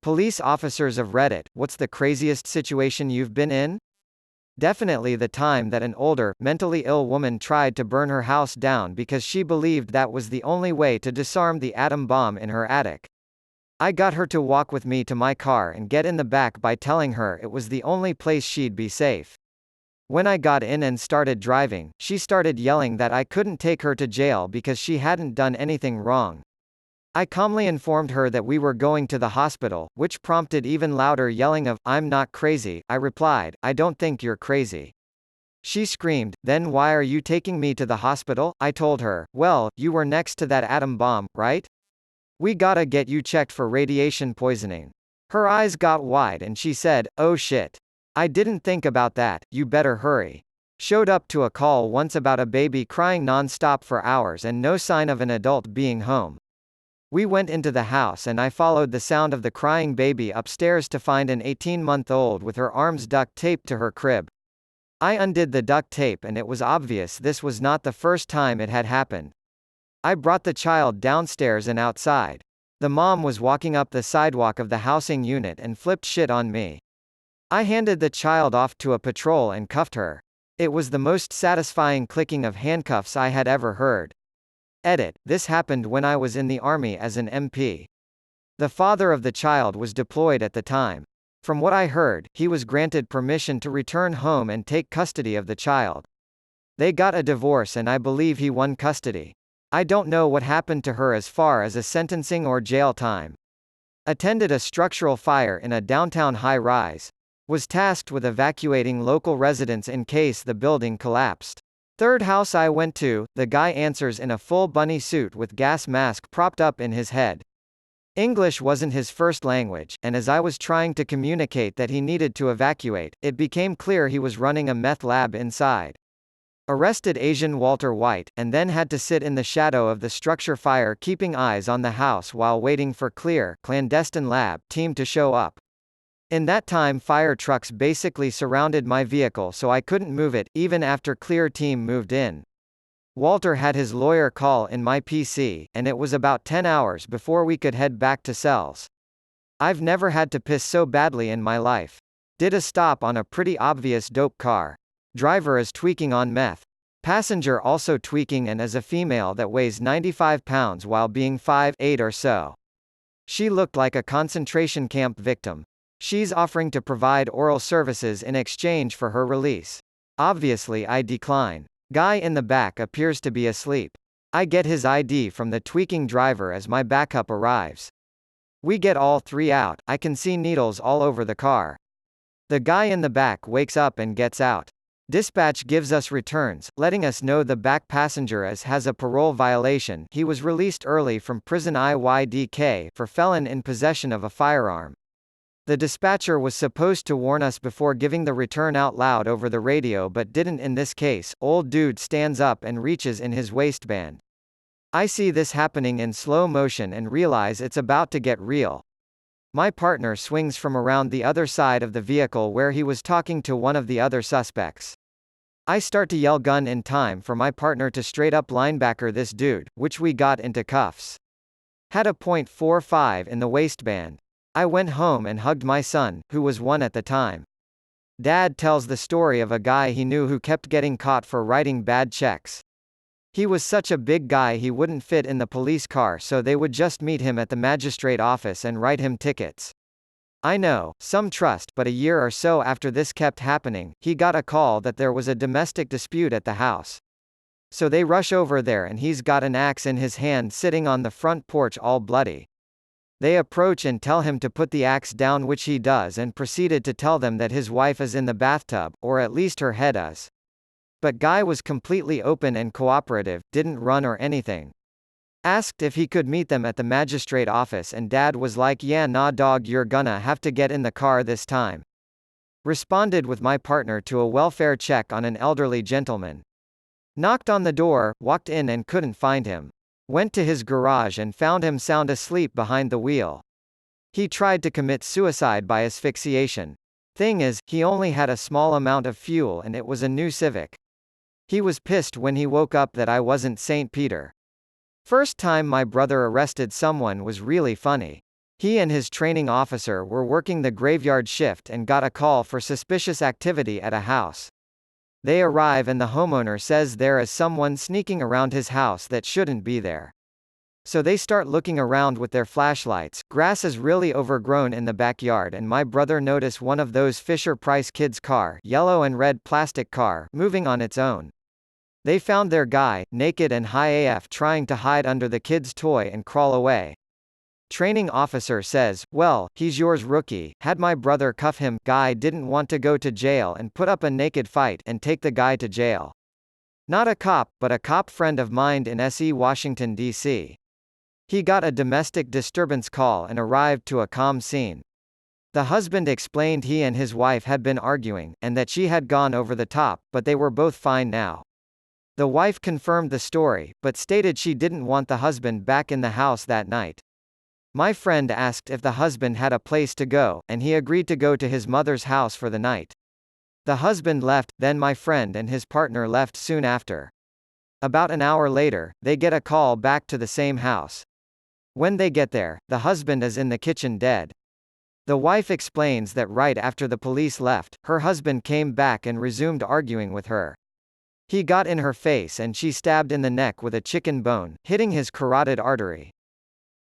Police officers of Reddit, what's the craziest situation you've been in? Definitely the time that an older, mentally ill woman tried to burn her house down because she believed that was the only way to disarm the atom bomb in her attic. I got her to walk with me to my car and get in the back by telling her it was the only place she'd be safe. When I got in and started driving, she started yelling that I couldn't take her to jail because she hadn't done anything wrong. I calmly informed her that we were going to the hospital, which prompted even louder yelling of, "I'm not crazy." I replied, "I don't think you're crazy." She screamed, "Then why are you taking me to the hospital?" I told her, "Well, you were next to that atom bomb, right? We gotta get you checked for radiation poisoning." Her eyes got wide and she said, "Oh shit. I didn't think about that, you better hurry." Showed up to a call once about a baby crying non-stop for hours and no sign of an adult being home. We went into the house and I followed the sound of the crying baby upstairs to find an 18-month-old with her arms duct taped to her crib. I undid the duct tape and it was obvious this was not the first time it had happened. I brought the child downstairs and outside. The mom was walking up the sidewalk of the housing unit and flipped shit on me. I handed the child off to a patrol and cuffed her. It was the most satisfying clicking of handcuffs I had ever heard. Edit. This happened when I was in the army as an MP. The father of the child was deployed at the time. From what I heard, he was granted permission to return home and take custody of the child. They got a divorce and I believe he won custody. I don't know what happened to her as far as a sentencing or jail time. Attended a structural fire in a downtown high-rise. Was tasked with evacuating local residents in case the building collapsed. Third house I went to, the guy answers in a full bunny suit with gas mask propped up in his head. English wasn't his first language, and as I was trying to communicate that he needed to evacuate, it became clear he was running a meth lab inside. Arrested Asian Walter White, and then had to sit in the shadow of the structure fire keeping eyes on the house while waiting for clear, clandestine lab team to show up. In that time fire trucks basically surrounded my vehicle so I couldn't move it, even after clear team moved in. Walter had his lawyer call in my PC, and it was about 10 hours before we could head back to cells. I've never had to piss so badly in my life. Did a stop on a pretty obvious dope car. Driver is tweaking on meth. Passenger also tweaking and is a female that weighs 95 pounds while being 5'8" or so. She looked like a concentration camp victim. She's offering to provide oral services in exchange for her release. Obviously I decline. Guy in the back appears to be asleep. I get his ID from the tweaking driver as my backup arrives. We get all three out. I can see needles all over the car. The guy in the back wakes up and gets out. Dispatch gives us returns, letting us know the back passenger has a parole violation. He was released early from prison IYDK for felon in possession of a firearm. The dispatcher was supposed to warn us before giving the return out loud over the radio but didn't in this case. Old dude stands up and reaches in his waistband. I see this happening in slow motion and realize it's about to get real. My partner swings from around the other side of the vehicle where he was talking to one of the other suspects. I start to yell gun in time for my partner to straight up linebacker this dude, which we got into cuffs. Had a .45 in the waistband. I went home and hugged my son, who was 1 at the time. Dad tells the story of a guy he knew who kept getting caught for writing bad checks. He was such a big guy he wouldn't fit in the police car, so they would just meet him at the magistrate office and write him tickets. I know, some trust, but a year or so after this kept happening, he got a call that there was a domestic dispute at the house. So they rush over there and he's got an axe in his hand sitting on the front porch all bloody. They approach and tell him to put the axe down, which he does, and proceeded to tell them that his wife is in the bathtub, or at least her head is. But Guy was completely open and cooperative, didn't run or anything. Asked if he could meet them at the magistrate office and Dad was like, "Yeah nah dog, you're gonna have to get in the car this time." Responded with my partner to a welfare check on an elderly gentleman. Knocked on the door, walked in and couldn't find him. Went to his garage and found him sound asleep behind the wheel. He tried to commit suicide by asphyxiation. Thing is, he only had a small amount of fuel and it was a new Civic. He was pissed when he woke up that I wasn't St. Peter. First time my brother arrested someone was really funny. He and his training officer were working the graveyard shift and got a call for suspicious activity at a house. They arrive and the homeowner says there is someone sneaking around his house that shouldn't be there. So they start looking around with their flashlights. Grass is really overgrown in the backyard and my brother notice one of those Fisher-Price kids' car, yellow and red plastic car, moving on its own. They found their guy, naked and high AF, trying to hide under the kid's toy and crawl away. Training officer says, "Well, he's yours, rookie. Had my brother cuff him." Guy didn't want to go to jail and put up a naked fight and take the guy to jail. Not a cop, but a cop friend of mine in SE Washington, D.C. He got a domestic disturbance call and arrived to a calm scene. The husband explained he and his wife had been arguing, and that she had gone over the top, but they were both fine now. The wife confirmed the story, but stated she didn't want the husband back in the house that night. My friend asked if the husband had a place to go, and he agreed to go to his mother's house for the night. The husband left, then my friend and his partner left soon after. About an hour later, they get a call back to the same house. When they get there, the husband is in the kitchen dead. The wife explains that right after the police left, her husband came back and resumed arguing with her. He got in her face and she stabbed in the neck with a chicken bone, hitting his carotid artery.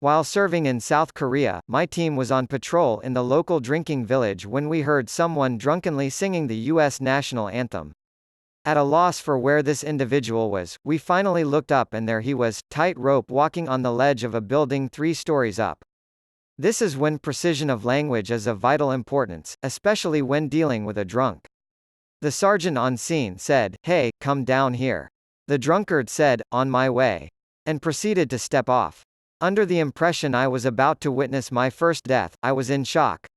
While serving in South Korea, my team was on patrol in the local drinking village when we heard someone drunkenly singing the U.S. national anthem. At a loss for where this individual was, we finally looked up and there he was, tight rope walking on the ledge of a building 3 stories up. This is when precision of language is of vital importance, especially when dealing with a drunk. The sergeant on scene said, "Hey, come down here." The drunkard said, "On my way," and proceeded to step off. Under the impression I was about to witness my first death, I was in shock.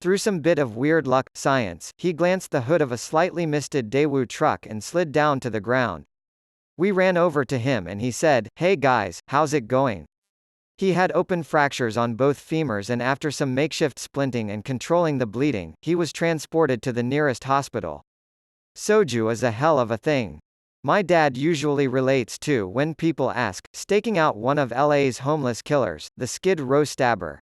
Through some bit of weird luck, science, he glanced the hood of a slightly misted Daewoo truck and slid down to the ground. We ran over to him and he said, "Hey guys, how's it going?" He had open fractures on both femurs and after some makeshift splinting and controlling the bleeding, he was transported to the nearest hospital. Soju is a hell of a thing. My dad usually relates to when people ask, staking out one of LA's homeless killers, the Skid Row stabber.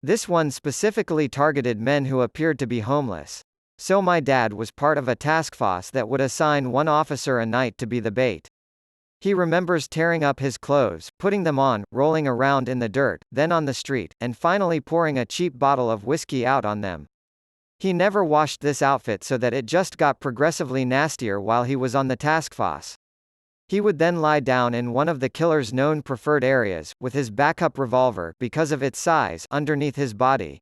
This one specifically targeted men who appeared to be homeless. So my dad was part of a task force that would assign one officer a night to be the bait. He remembers tearing up his clothes, putting them on, rolling around in the dirt, then on the street, and finally pouring a cheap bottle of whiskey out on them. He never washed this outfit so that it just got progressively nastier while he was on the task force. He would then lie down in one of the killer's known preferred areas, with his backup revolver, because of its size, underneath his body.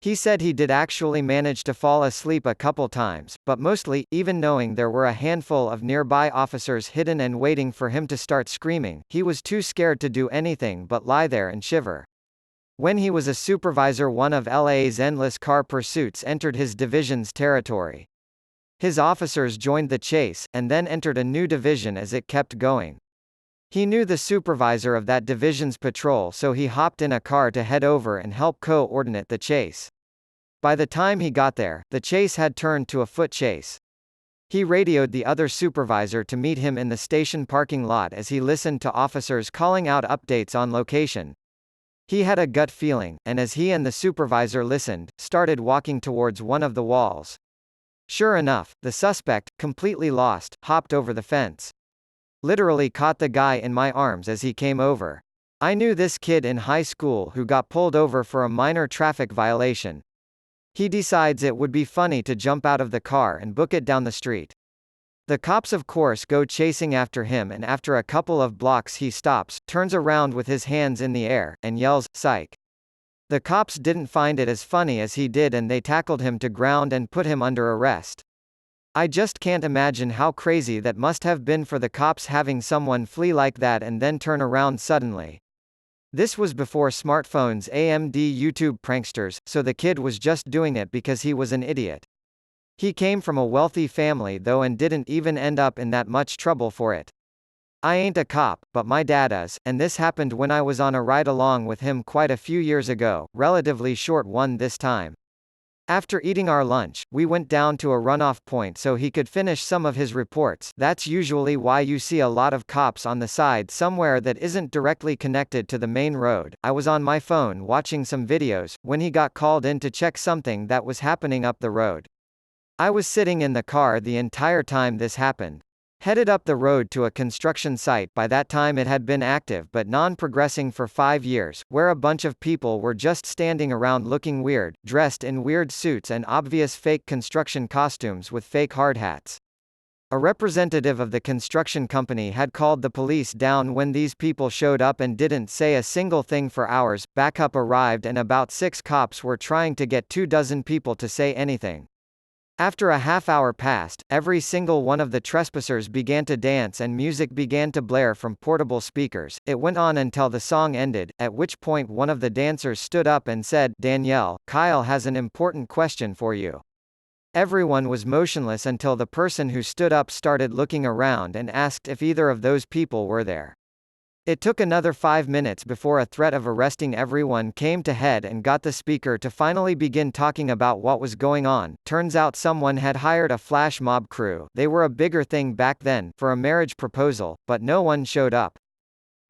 He said he did actually manage to fall asleep a couple times, but mostly, even knowing there were a handful of nearby officers hidden and waiting for him to start screaming, he was too scared to do anything but lie there and shiver. When he was a supervisor, one of LA's endless car pursuits entered his division's territory. His officers joined the chase, and then entered a new division as it kept going. He knew the supervisor of that division's patrol, so he hopped in a car to head over and help coordinate the chase. By the time he got there, the chase had turned to a foot chase. He radioed the other supervisor to meet him in the station parking lot as he listened to officers calling out updates on location. He had a gut feeling, and as he and the supervisor listened, started walking towards one of the walls. Sure enough, the suspect, completely lost, hopped over the fence. Literally caught the guy in my arms as he came over. I knew this kid in high school who got pulled over for a minor traffic violation. He decides it would be funny to jump out of the car and book it down the street. The cops of course go chasing after him, and after a couple of blocks he stops, turns around with his hands in the air, and yells, "Psych." The cops didn't find it as funny as he did and they tackled him to ground and put him under arrest. I just can't imagine how crazy that must have been for the cops having someone flee like that and then turn around suddenly. This was before smartphones, AMD YouTube pranksters, so the kid was just doing it because he was an idiot. He came from a wealthy family though and didn't even end up in that much trouble for it. I ain't a cop, but my dad is, and this happened when I was on a ride along with him quite a few years ago, relatively short one this time. After eating our lunch, we went down to a runoff point so he could finish some of his reports. That's usually why you see a lot of cops on the side somewhere that isn't directly connected to the main road. I was on my phone watching some videos when he got called in to check something that was happening up the road. I was sitting in the car the entire time this happened. Headed up the road to a construction site. By that time it had been active but non-progressing for 5 years, where a bunch of people were just standing around looking weird, dressed in weird suits and obvious fake construction costumes with fake hard hats. A representative of the construction company had called the police down when these people showed up and didn't say a single thing for hours. Backup arrived and about 6 cops were trying to get 24 people to say anything. After a half-hour passed, every single one of the trespassers began to dance and music began to blare from portable speakers. It went on until the song ended, at which point one of the dancers stood up and said, "Danielle, Kyle has an important question for you." Everyone was motionless until the person who stood up started looking around and asked if either of those people were there. It took another 5 minutes before a threat of arresting everyone came to head and got the speaker to finally begin talking about what was going on. Turns out someone had hired a flash mob crew. They were a bigger thing back then, for a marriage proposal, but no one showed up.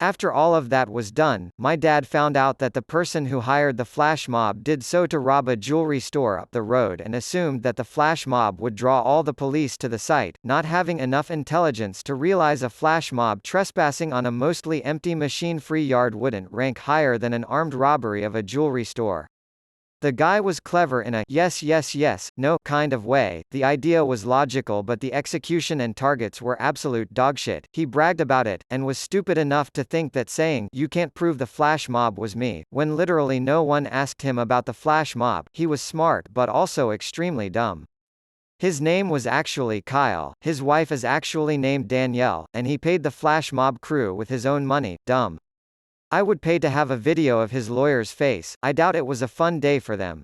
After all of that was done, my dad found out that the person who hired the flash mob did so to rob a jewelry store up the road and assumed that the flash mob would draw all the police to the site, not having enough intelligence to realize a flash mob trespassing on a mostly empty machine-free yard wouldn't rank higher than an armed robbery of a jewelry store. The guy was clever in a yes, yes, yes, no kind of way. The idea was logical, but the execution and targets were absolute dogshit. He bragged about it, and was stupid enough to think that saying, "You can't prove the flash mob was me," when literally no one asked him about the flash mob. He was smart but also extremely dumb. His name was actually Kyle, his wife is actually named Danielle, and he paid the flash mob crew with his own money. Dumb. I would pay to have a video of his lawyer's face. I doubt it was a fun day for them.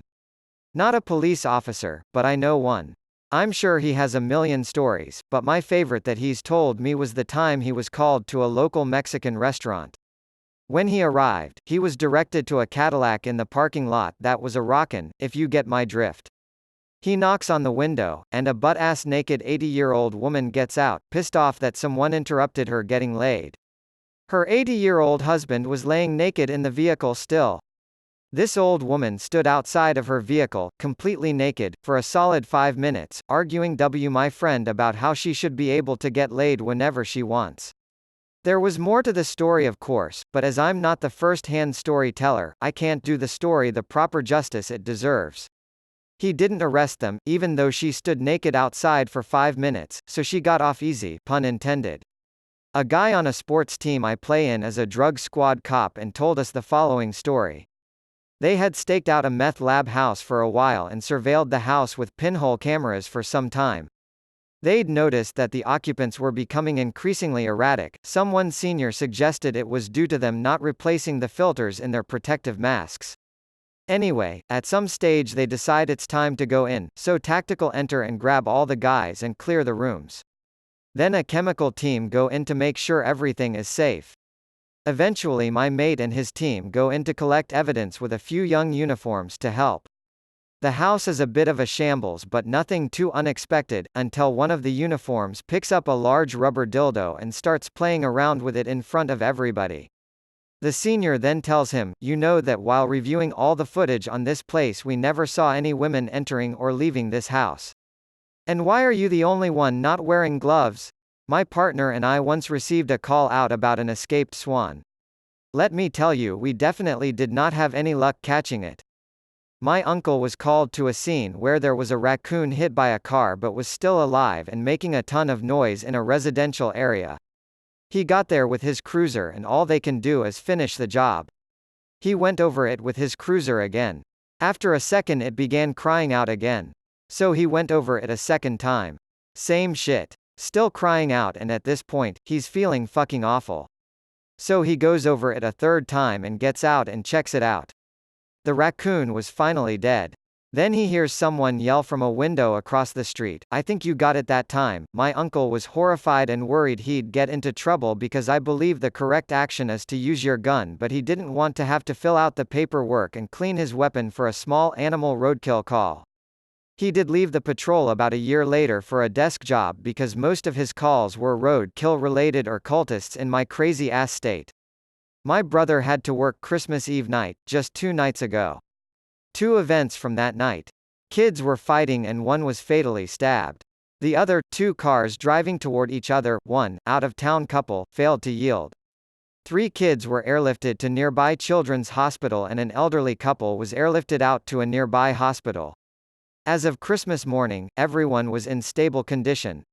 Not a police officer, but I know one. I'm sure he has a million stories, but my favorite that he's told me was the time he was called to a local Mexican restaurant. When he arrived, he was directed to a Cadillac in the parking lot that was a rockin', if you get my drift. He knocks on the window, and a butt-ass naked 80-year-old woman gets out, pissed off that someone interrupted her getting laid. Her 80-year-old husband was laying naked in the vehicle still. This old woman stood outside of her vehicle, completely naked, for a solid 5 minutes, arguing with my friend about how she should be able to get laid whenever she wants. There was more to the story, of course, but as I'm not the first-hand storyteller, I can't do the story the proper justice it deserves. He didn't arrest them, even though she stood naked outside for 5 minutes, so she got off easy, pun intended. A guy on a sports team I play in is a drug squad cop and told us the following story. They had staked out a meth lab house for a while and surveilled the house with pinhole cameras for some time. They'd noticed that the occupants were becoming increasingly erratic. Someone senior suggested it was due to them not replacing the filters in their protective masks. Anyway, at some stage they decide it's time to go in, so tactical enter and grab all the guys and clear the rooms. Then a chemical team go in to make sure everything is safe. Eventually my mate and his team go in to collect evidence with a few young uniforms to help. The house is a bit of a shambles but nothing too unexpected, until one of the uniforms picks up a large rubber dildo and starts playing around with it in front of everybody. The senior then tells him, "You know that while reviewing all the footage on this place we never saw any women entering or leaving this house. And why are you the only one not wearing gloves? My partner and I once received a call out about an escaped swan. Let me tell you, we definitely did not have any luck catching it. My uncle was called to a scene where there was a raccoon hit by a car but was still alive and making a ton of noise in a residential area. He got there with his cruiser and all they can do is finish the job. He went over it with his cruiser again. After a second it began crying out again. So he went over it a second time. Same shit. Still crying out, and at this point, he's feeling fucking awful. So he goes over it a third time and gets out and checks it out. The raccoon was finally dead. Then he hears someone yell from a window across the street, "I think you got it that time." My uncle was horrified and worried he'd get into trouble because I believe the correct action is to use your gun, but he didn't want to have to fill out the paperwork and clean his weapon for a small animal roadkill call. He did leave the patrol about a year later for a desk job because most of his calls were road-kill related or cultists in my crazy-ass state. My brother had to work Christmas Eve night, just 2 nights ago. 2 events from that night. Kids were fighting and one was fatally stabbed. The other, 2 cars driving toward each other, one, out-of-town couple, failed to yield. 3 kids were airlifted to nearby children's hospital and an elderly couple was airlifted out to a nearby hospital. As of Christmas morning, everyone was in stable condition,